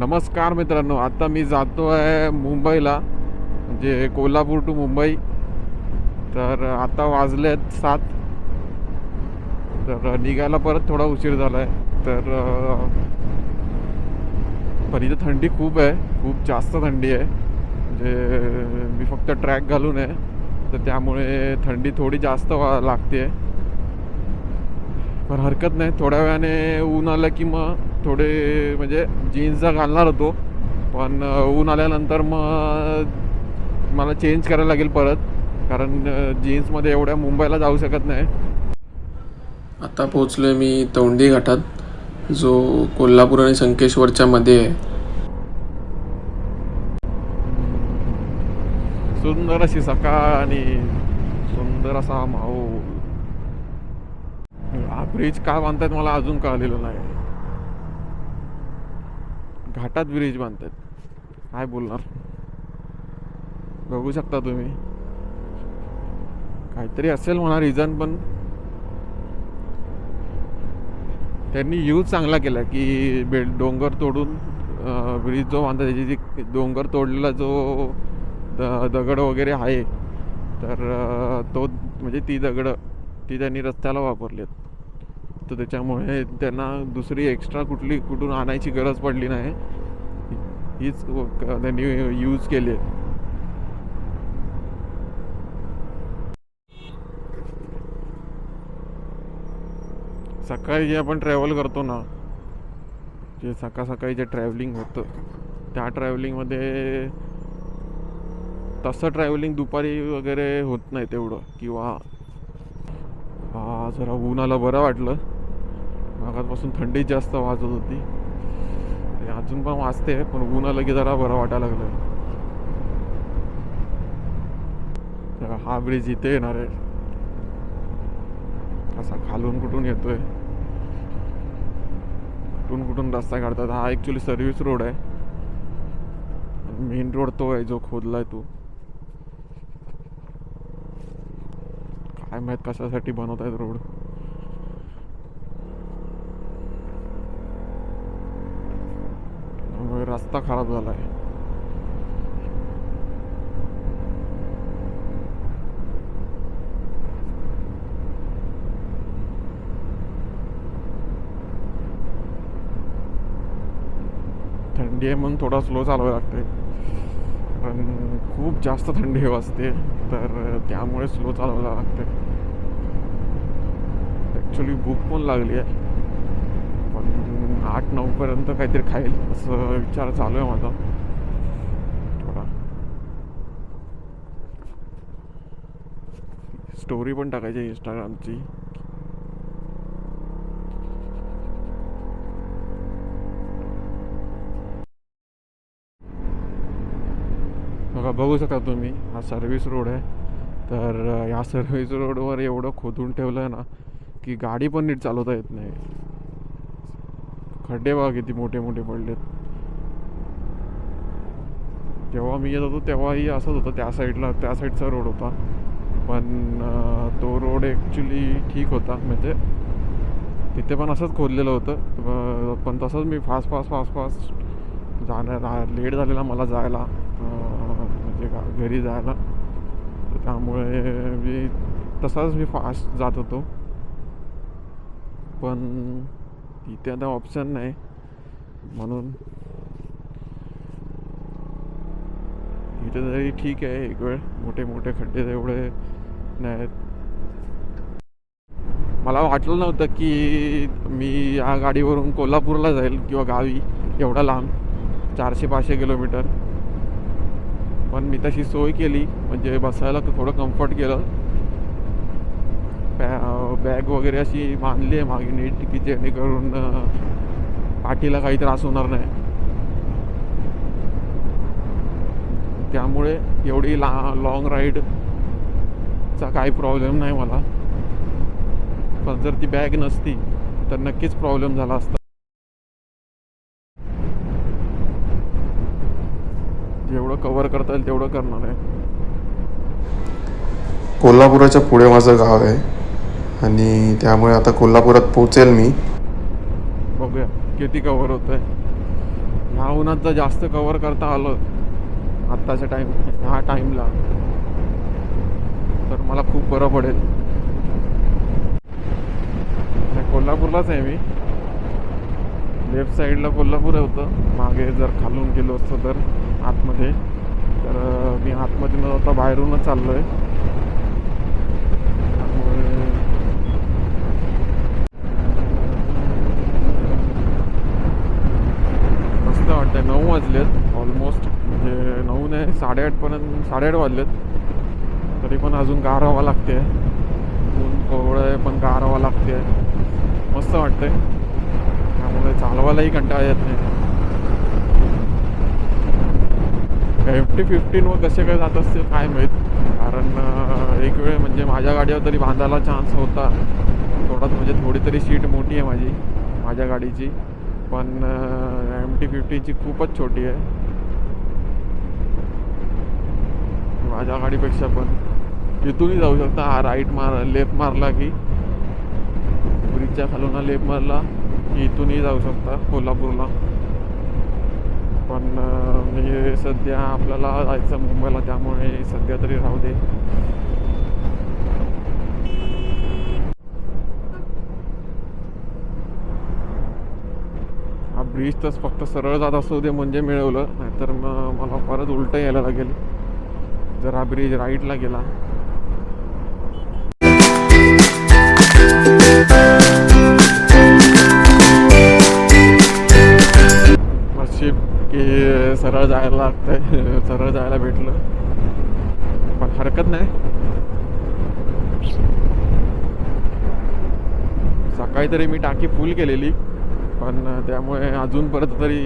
नमस्कार मित्रांनो, आता मी जातो आहे मुंबईला, म्हणजे कोल्हापूर टू मुंबई. तर आता वाजलेत 7. तर निघायला परत थोडा उशीर झाला आहे. तर पण इथं थंडी खूप आहे, खूप जास्त थंडी आहे. म्हणजे मी फक्त ट्रॅक घालून आहे, तर त्यामुळे थंडी थोडी जास्त लागते. पण हरकत नाही, थोड्या वेळाने ऊन आलं की मग थोडे म्हणजे जीन्सचा घालणार होतो, पण ऊन आल्यानंतर मग मला चेंज करायला लागेल परत, कारण जीन्समध्ये एवढ्या मुंबईला जाऊ शकत नाही. आता पोहोचलोय मी तोंडी घाटात, जो कोल्हापूर आणि संकेश्वरच्या मध्ये आहे. सुंदर अशी सकाळ आणि सुंदर असा माहोल. हा ब्रिज का बांधतात मला अजून कळलेलं नाही. घाटात ब्रिज बांधतात, काय बोलणार. बघू शकता तुम्ही, काहीतरी असेल म्हणा रिझन, पण त्यांनी यूज चांगला केला की डोंगर तोडून ब्रिज जो बांधतात, त्याची जी डोंगर तोडलेला जो दगड वगैरे आहे, तर तो म्हणजे ती दगड ती त्यांनी रस्त्याला वापरलेत. तर त्याच्यामुळे त्यांना दुसरी एक्स्ट्रा कुठून आणायची गरज पडली नाही. हीच त्यांनी यूज केली आहे. सकाळी जे आपण ट्रॅव्हल करतो ना, जे सकाळी जे ट्रॅव्हलिंग होतं, त्या ट्रॅव्हलिंगमध्ये तसं ट्रॅव्हलिंग दुपारी वगैरे होत नाही तेवढं. किंवा जरा ऊन बरं वाटलं. मागापासून थंडी जास्त वाजत होती, अजून पण वाजते, पण ऊन आलं की जरा बरं वाटायला लागलं. हा ब्रिज इथे येणार आहे, असा खालून कुठून येतोय, कुठून रस्ता काढतात. हा ॲक्च्युली सर्व्हिस रोड आहे, मेन रोड तो आहे जो खोदलाय तो. काय माहीत कशासाठी बनवत आहेत रोड. रस्ता खराब झाला आहे. थंडी आहे म्हणून थोडा स्लो चालवायला लागते, पण खूप जास्त थंडी वाजते, तर त्यामुळे स्लो चालवायला लागते. ॲक्च्युली भूक पण लागली आहे, पण 8-9 पर्यंत काहीतरी खाईल असं विचार चालू आहे माझा. थोडा स्टोरी पण टाकायची इंस्टाग्रामची. बघा, बघू शकता तुम्ही, हा सर्व्हिस रोड आहे. तर या सर्व्हिस रोडवर एवढं खोदून ठेवलं आहे ना की गाडी पण नीट चालवता येत नाही. खड्डे बघा किती मोठे मोठे पडलेत. जेव्हा मी येत होतो तेव्हाही असंच होतं, त्या साईडचा रोड होता, पण तो रोड ॲक्च्युली ठीक होता. म्हणजे तिथे पण असंच खोदलेलं होतं, पण तसंच मी फास्ट लेट झालेला मला जायला, म्हणजे घरी जायला. तर त्यामुळे मी फास्ट जात होतो. पण इथे आता ऑप्शन नाही, म्हणून इथे तरी ठीक आहे. एक वेळ मोठे खड्डे एवढे नाहीत. मला वाटलं नव्हतं की मी या गाडीवरून कोल्हापूरला जाईल किंवा गावी, एवढा लांब 400-500 किलोमीटर. पण मी तशी सोय केली, म्हणजे बसायला थोडं कम्फर्ट केलं. बॅग वगैरे अशी बांधली आहे मागे नीट, की जेणेकरून पाठीला काही त्रास होणार नाही. त्यामुळे एवढी लॉंग राईडचा काही प्रॉब्लेम नाही मला. पण जर ती बॅग नसती तर नक्कीच प्रॉब्लेम झाला असता. जेवढं कव्हर करता येईल तेवढं करणार आहे. कोल्हापुराच्या पुढे माझं गाव आहे आणि त्यामुळे आता कोल्हापुरात पोहोचेल मी. बघूया किती कव्हर होत आहे. ह्या उन्हात जर जास्त कवर करता आलं आत्ताच्या ह्या टाईमला तर मला खूप बरं पडेल. कोल्हापूरलाच आहे मी. लेफ्ट साईडला कोल्हापूर होतं. मागे जर खालून गेलो असतो तर आतमध्ये, तर मी आतमध्ये न जाता बाहेरूनच चाललो आहे. त्यामुळे मस्त वाटतंय. 9 वाजलेत ऑलमोस्ट, म्हणजे 9 नाही 8:30पर्यंत, 8:30 वाजलेत. तरी पण अजून गारवा लागते. ऊन कोवळं आहे पण गारवा लागते. मस्त वाटतंय. त्यामुळे चालवायलाही कंटाळा येत नाही. FT15 वर कसे काय जात असतील काय माहीत. कारण एक वेळ म्हणजे माझ्या गाडीवर तरी बांधायला चान्स होता थोडाच, म्हणजे थोडी तरी सीट मोठी आहे माझ्या गाडीची. पण MT-15ची खूपच छोटी आहे माझ्या गाडीपेक्षा. पण इथूनही जाऊ शकता. राईट लेफ्ट मारला की ब्रिजच्या खालून लेफ्ट मारला की इथूनही जाऊ शकता कोल्हापूरला. पण मी सध्या आपल्याला जायचं मुंबईला, त्यामुळे सध्या तरी राहू दे. हा ब्रिज तर फक्त सरळ जात असू दे म्हणजे मिळवलं, नाहीतर मग मला परत उलटं यायला लागेल जर हा ब्रिज राईटला गेला. नशीब की सरळ जायला लागतंय, सरळ जायला भेटलं. पण हरकत नाही. सकाळी तरी मी टाकी फुल केलेली, पण त्यामुळे अजून परत तरी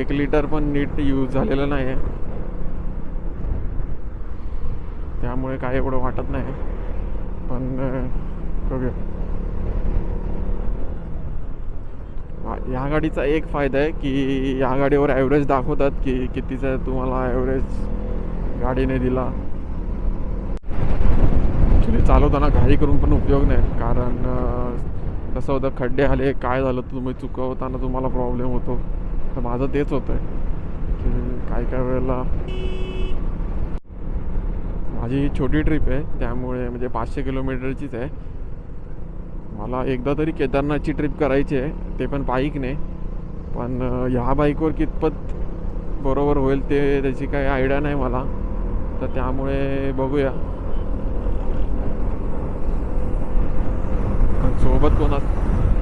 1 लिटर पण नीट यूज झालेलं नाही आहे. त्यामुळे काय एवढं वाटत नाही. पण बघूया. ह्या गाडीचा एक फायदा आहे की या गाडीवर ॲव्हरेज दाखवतात की कितीचा तुम्हाला ॲव्हरेज गाडीने दिला. ॲक्च्युली चालवताना घाई करून पण उपयोग नाही, कारण कसं होतं, खड्डे आले काय झालं तुम्ही चुकवताना तुम्हाला प्रॉब्लेम होतो. तर माझं तेच होतं आहे की काय वेळेला माझी ही छोटी ट्रिप आहे, त्यामुळे म्हणजे 500 किलोमीटरचीच आहे. मला एकदा तरी केदारनाथची ट्रिप करायची आहे, ते पण बाईकने. पण ह्या बाईकवर कितपत बरोबर होईल ते त्याची काही आयडिया नाही मला. तर त्यामुळे बघूया. पण सोबत कोणा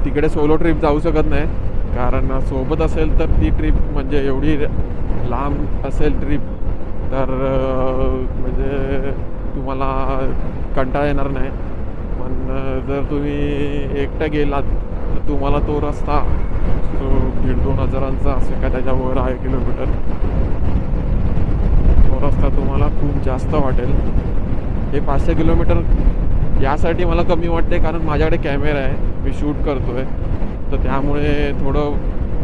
तिकडे सोलो ट्रिप जाऊ शकत नाही, कारण सोबत असेल तर ती ट्रिप म्हणजे एवढी लांब असेल ट्रिप तर म्हणजे तुम्हाला कंटाळा येणार नाही. पण जर तुम्ही एकटा गेलात तर तुम्हाला तो रस्ता जो 1,500-2 हजारांचा असेल का त्याच्यावर आहे किलोमीटर, तो रस्ता तुम्हाला खूप जास्त वाटेल. हे 500 किलोमीटर यासाठी मला कमी वाटते कारण माझ्याकडे कॅमेरा आहे, मी शूट करतो आहे. तर त्यामुळे थोडं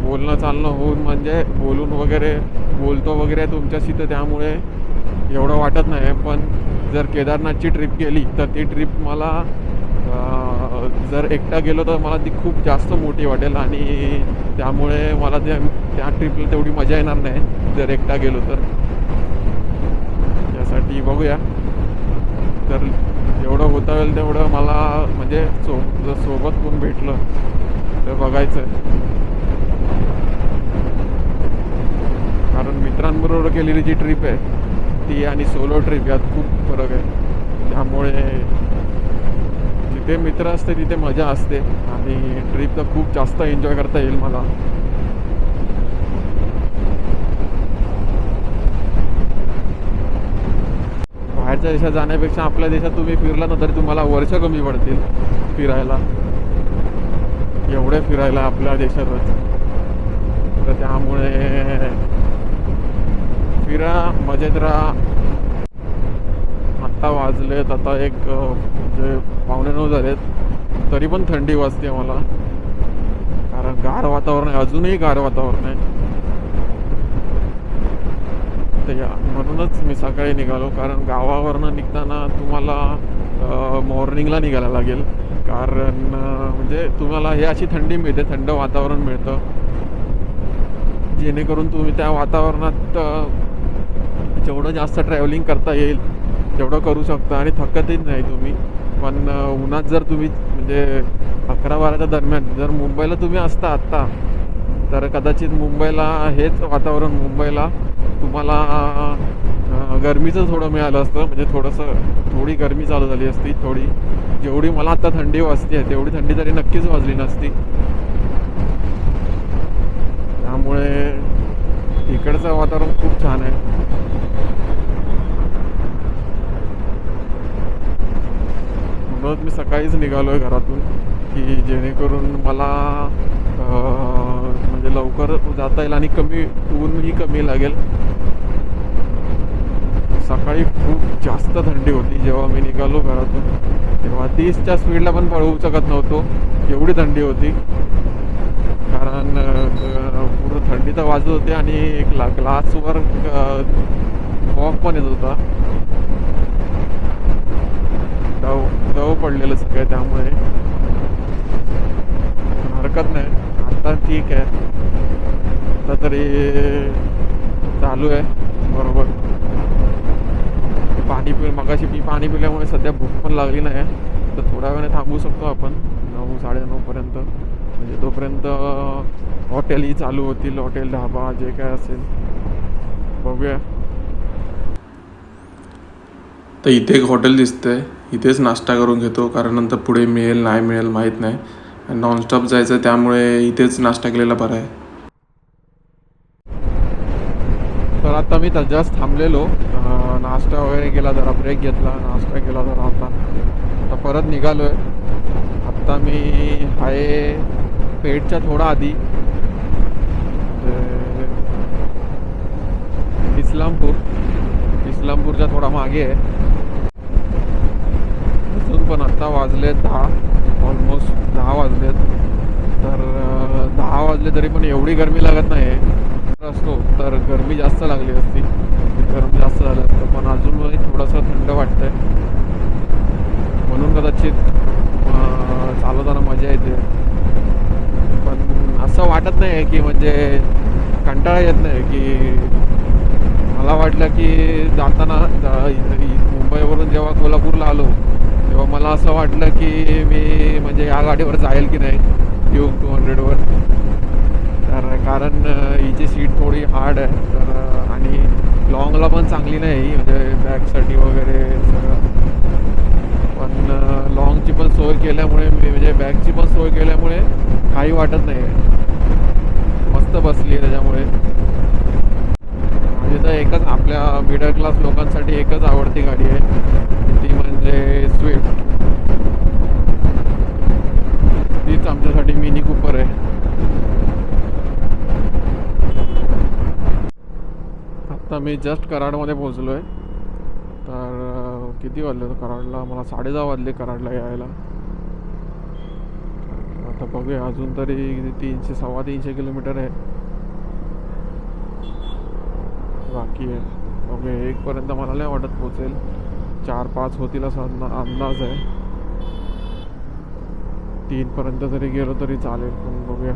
बोलणं चालणं होऊन, म्हणजे बोलून वगैरे बोलतो वगैरे तुमच्याशी, तर त्यामुळे एवढं वाटत नाही. पण जर केदारनाथची ट्रिप केली तर ती ट्रिप मला जर एकटा गेलो तर मला ती खूप जास्त मोठी वाटेल, आणि त्यामुळे मला त्या ट्रिपला तेवढी मजा येणार नाही जर एकटा गेलो तर. यासाठी बघूया. तर जेवढं होता येईल तेवढं मला, म्हणजे जर सोबत कोण भेटलं तर बघायचं आहे. कारण मित्रांबरोबर केलेली जी ट्रिप आहे ती आणि सोलो ट्रिप यात खूप फरक आहे. त्यामुळे जिथे मित्र असते तिथे मजा असते, आणि ट्रिप तर खूप जास्त एन्जॉय करता येईल मला. बाहेरच्या देशात जाण्यापेक्षा आपल्या देशात तुम्ही फिरला ना तरी तुम्हाला वर्ष कमी पडतील फिरायला. एवढे फिरायला आपल्या देशातच. तर त्यामुळे फिरा, मजेत राहा. आत्ता वाजलेत, आता एक म्हणजे 8:45 झालेत, तरी पण थंडी वाजते मला, कारण गार वातावरण आहे, अजूनही गार वातावरण आहे. तर म्हणूनच मी सकाळी निघालो, कारण गावावरनं निघताना तुम्हाला मॉर्निंगला निघायला लागेल, कारण म्हणजे तुम्हाला हे अशी थंडी मिळते, थंड वातावरण मिळतं. जेणेकरून तुम्ही त्या वातावरणात जेवढं जास्त ट्रॅव्हलिंग करता येईल तेवढं करू शकता आणि थकतही नाही तुम्ही. पण उन्हात जर तुम्ही म्हणजे 11-12च्या दरम्यान जर मुंबईला तुम्ही असता आत्ता, तर कदाचित मुंबईला हेच वातावरण मुंबईला तुम्हाला गरमीचं थोडं मिळालं असतं. म्हणजे थोडी गरमी चालू झाली असती थोडी. जेवढी मला आत्ता थंडी वाजते तेवढी थंडी तरी नक्कीच वाजली नसती. त्यामुळे इकडचं वातावरण खूप छान आहे. म्हणून मी सकाळीच निघालो आहे घरातून की जेणेकरून मला म्हणजे लवकर जाता येईल आणि ऊनही कमी लागेल. सकाळी खूप जास्त थंडी होती जेव्हा मी निघालो घरातून, तेव्हा 30च्या स्पीडला पण पळवू शकत नव्हतो, एवढी थंडी होती. कारण पूर्ण थंडी तर वाजत होते आणि एक ग्लासवर फॉग पण येत होता, दव पडलेलं सगळं. त्यामुळे हरकत नाही, आता ठीक आहे, आता तरी चालू आहे बरोबर. मगाशी मी पाणी पिल्यामुळे सध्या भूक पण लागली नाही, तर थोड्या वेळाने थांबू शकतो आपण 9-9:30पर्यंत. म्हणजे तोपर्यंत हॉटेलही चालू होतील, हॉटेल ढाबा जे काय असेल बघूया. तर इथे एक हॉटेल दिसतंय, इथेच नाश्ता करून घेतो, कारण नंतर पुढे मिळेल नाही मिळेल माहीत नाही. आणि नॉनस्टॉप जायचं त्यामुळे इथेच नाश्ता केलेला बरा आहे. तर आता मी जस्ट थांबलेलो, नाश्ता वगैरे केला, जरा ब्रेक घेतला, नाश्ता केला जरा. आता परत निघालो आहे. आत्ता मी आहे पेठच्या थोडा आधी इस्लामपूरच्या थोडा मागे आहे अजून. पण आत्ता वाजले 10, ऑलमोस्ट 10 वाजलेत. तर 10 वाजले तरी पण एवढी गरमी लागत नाही असतो, तर गरमी जास्त लागली असती, गरम जास्त झालं असतं. पण अजूनही थोडंसं थंड वाटतंय, म्हणून कदाचित चालवताना मजा येते. पण असं वाटत नाही की म्हणजे कंटाळा येत नाही. की मला वाटलं की जाताना मुंबईवरून जेव्हा कोल्हापूरला आलो तेव्हा मला असं वाटलं की मी म्हणजे या गाडीवर जाईल की नाही, ड्यूक 200वर. तर कारण हिची सीट थोडी हार्ड आहे, तर आणि लॉंगला पण चांगली नाही, म्हणजे बॅकसाठी वगैरे सगळं. पण लॉंगची पण सोय केल्यामुळे म्हणजे बॅगची पण सोय केल्यामुळे काही वाटत नाही, मस्त बसली आहे. त्याच्यामुळे माझी तर एकच, आपल्या मिडल क्लास लोकांसाठी एकच आवडती गाडी आहे, ती म्हणजे स्विफ्ट. तीच आमच्यासाठी मिनी कूपर आहे. आता मी जस्ट कराडमध्ये पोहोचलो आहे. तर किती वाजले तर कराडला, मला 10:30 वाजले कराडला यायला. आता बघूया, अजून तरी 300-325 किलोमीटर आहे बाकी आहे. बघूया, 1पर्यंत मला नाही वाटत पोहोचेल, 4-5 होतील असा अंदाज आहे. 3पर्यंत जरी गेलो तरी चालेल, पण बघूया.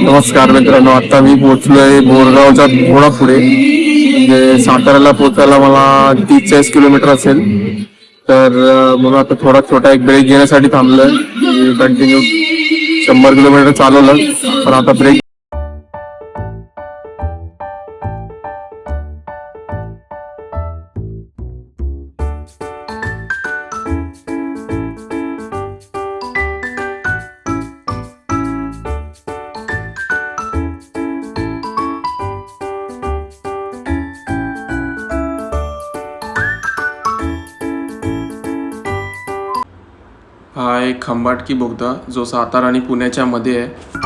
नमस्कार मित्रांनो, आता मी पोहोचलोय बोरगावच्या थोडा पुढे, म्हणजे साताऱ्याला पोहोचायला मला 30-40 किलोमीटर असेल. तर म्हणून आता थोडा छोटा एक ब्रेक घेण्यासाठी थांबलोय. कंटिन्यू 100 किलोमीटर चालवलं, पण आता ब्रेक. एक खंबाटकी बोगदा जो सातारा आणि पुण्याच्या मध्ये आहे.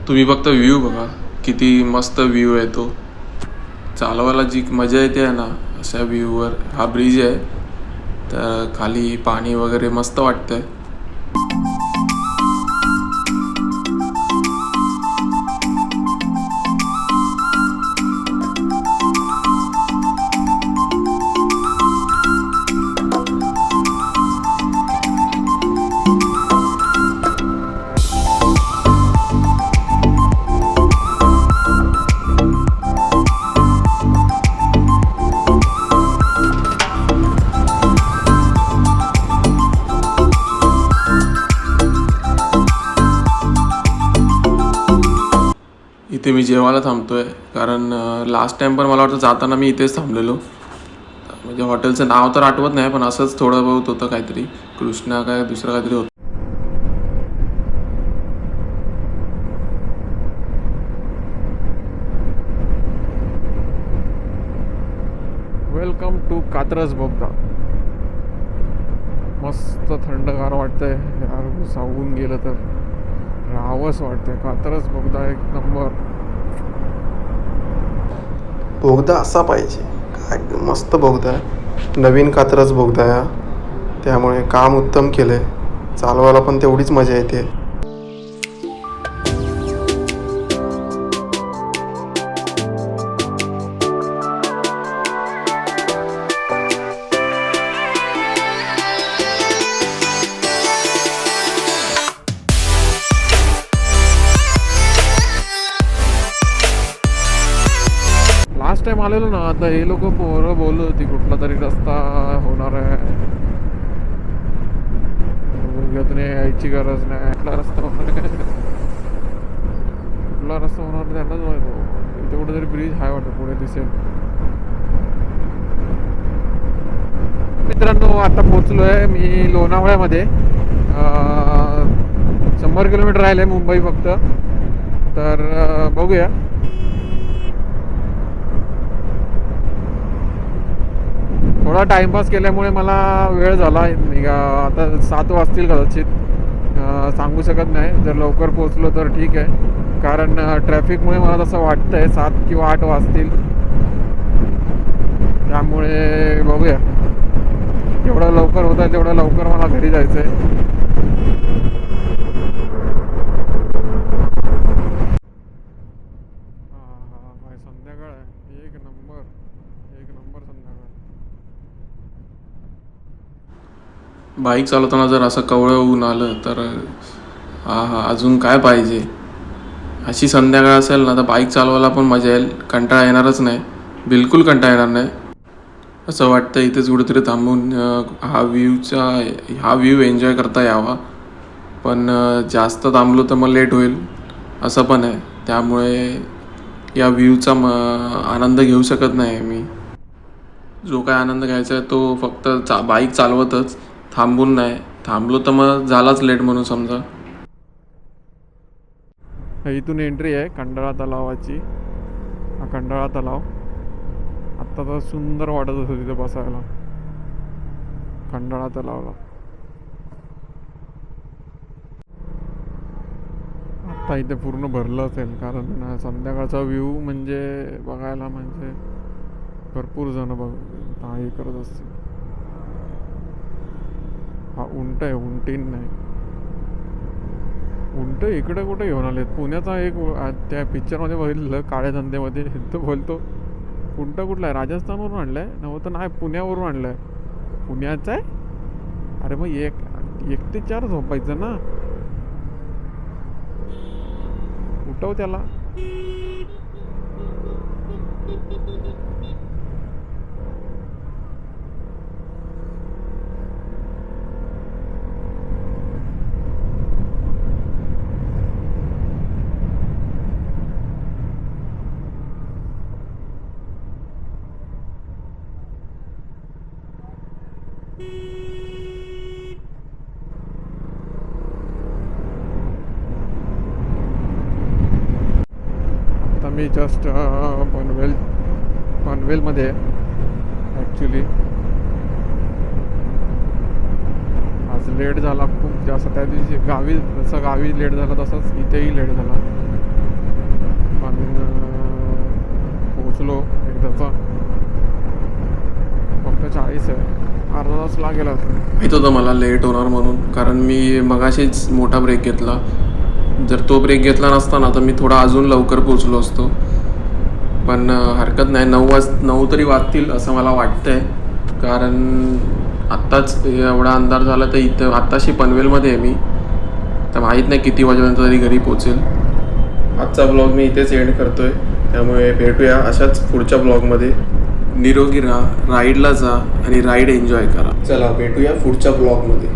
तुम्ही फक्त व्ह्यू बघा, किती मस्त व्ह्यू आहे तो. चालवायला जी मजा येते ना अशा व्ह्यूवर. हा ब्रिज आहे तर खाली पाणी वगैरे मस्त वाटतंय. इथे मी जेवायला थांबतोय कारण लास्ट टाइम पण मला वाटतं जाताना मी इथेच थांबलेलो. म्हणजे हॉटेलचं नाव तर आठवत नाही पण असंच थोडं बहुत होतं काहीतरी. कृष्णा काय दुसरं काहीतरी होतं. वेलकम टू कात्रज बोगदा. मस्त थंडगार वाटतंय यार. सावून गेलं तर राहावंच वाटतंय. कात्रज बोगदा एक नंबर. बोगदा असा पाहिजे. काय मस्त बोगदा आहे. नवीन कात्रज बोगदा आहे. त्यामुळे काम उत्तम केलं आहे. चालवायला पण तेवढीच मजा येते. लास्ट टाइम आलेलो ना, आता हे लोक पोरं बोलत होती कुठला तरी रस्ता होणार आहे. नाही यायची गरज नाही. कुठला रस्ता होणार आहे, कुठला रस्ता होणार त्यांनाच माहिती. इथे कुठेतरी ब्रिज आहे वाटतं पुढे दिसेल. मित्रांनो आता पोचलोय मी लोणावळ्यामध्ये. 100 किलोमीटर राहिले मुंबई फक्त. तर बघूया. थोडा टाइमपास केल्यामुळे मला वेळ झाला निघा. आता 7 वाजतील कदाचित, सांगू शकत नाही. जर लवकर पोचलो तर ठीक आहे, कारण ट्रॅफिकमुळे मला तसं वाटतंय 7 किंवा 8 वाजतील. त्यामुळे बघूया जेवढं लवकर होत आहे तेवढं लवकर मला घरी जायचं आहे. संध्याकाळ आहे. एक नंबर संध्याकाळ. बाईक चालवताना जर असं कवळं ऊन आलं तर अजून काय पाहिजे. अशी संध्याकाळ असेल ना तर बाईक चालवायला पण मजा येईल. कंटाळा येणारच नाही, बिलकुल कंटाळा येणार नाही. असं वाटतं इथेच कुठेतरी थांबून हा व्ह्यू एन्जॉय करता यावा. पण जास्त थांबलो तर मग लेट होईल असं पण आहे. त्यामुळे या व्ह्यूचा आनंद घेऊ शकत नाही मी. जो काय आनंद घ्यायचा आहे तो फक्त बाईक चालवतच, थांबून नाही. थांबलो तर मग झालाच लेट म्हणून समजा. इथून एंट्री आहे खंडाळा तलावाची. हा खंडाळा तलाव. आत्ता तर सुंदर वाटत होतं तिथे बसायला खंडाळा तलावाला. आत्ता इथे पूर्ण भरलं असेल, कारण संध्याकाळचा व्ह्यू म्हणजे बघायला म्हणजे भरपूर जण हे करत असतील. हा उंट आहे, उंटीन नाही. उंट इकडे कुठे घेऊन आलेत. पुण्याचा एक त्या पिक्चरमध्ये बघितलं काळ्या धंद्यामध्ये, तो बोलतो उंट कुठला आहे, राजस्थानवरून आणलाय नव्हतं. नाही, पुण्यावरून आणलाय. पुण्याचा आहे. अरे मग 1 ते 4 झोपायचं ना. उठव त्याला. आता मी जस्ट पनवेलमध्ये ॲक्च्युली आज लेट झाला खूप जास्त. त्या दिवशी गावी जसं गावी लेट झाला तसंच इथेही लेट झाला. पण पोचलो एकदाचा. फक्त 40 आहे, अर्धा तास लागेल असं. माहीत होतं मला लेट होणार म्हणून, कारण मी मगाशीच मोठा ब्रेक घेतला. जर तो ब्रेक घेतला नसता ना तर मी थोडा अजून लवकर पोचलो असतो. पण हरकत नाही, 9 तरी वाजतील असं मला वाटतंय. कारण आत्ताच एवढा अंधार झाला तर इथं आत्ताशी पनवेलमध्ये आहे मी. तर माहीत नाही किती वाजेपर्यंत तरी घरी पोचेल. आजचा ब्लॉग मी इथेच एंड करतोय. त्यामुळे भेटूया अशाच पुढच्या ब्लॉगमध्ये. निरोगी राहा, राईडला जा आणि राईड एन्जॉय करा. चला भेटूया पुढच्या ब्लॉगमध्ये.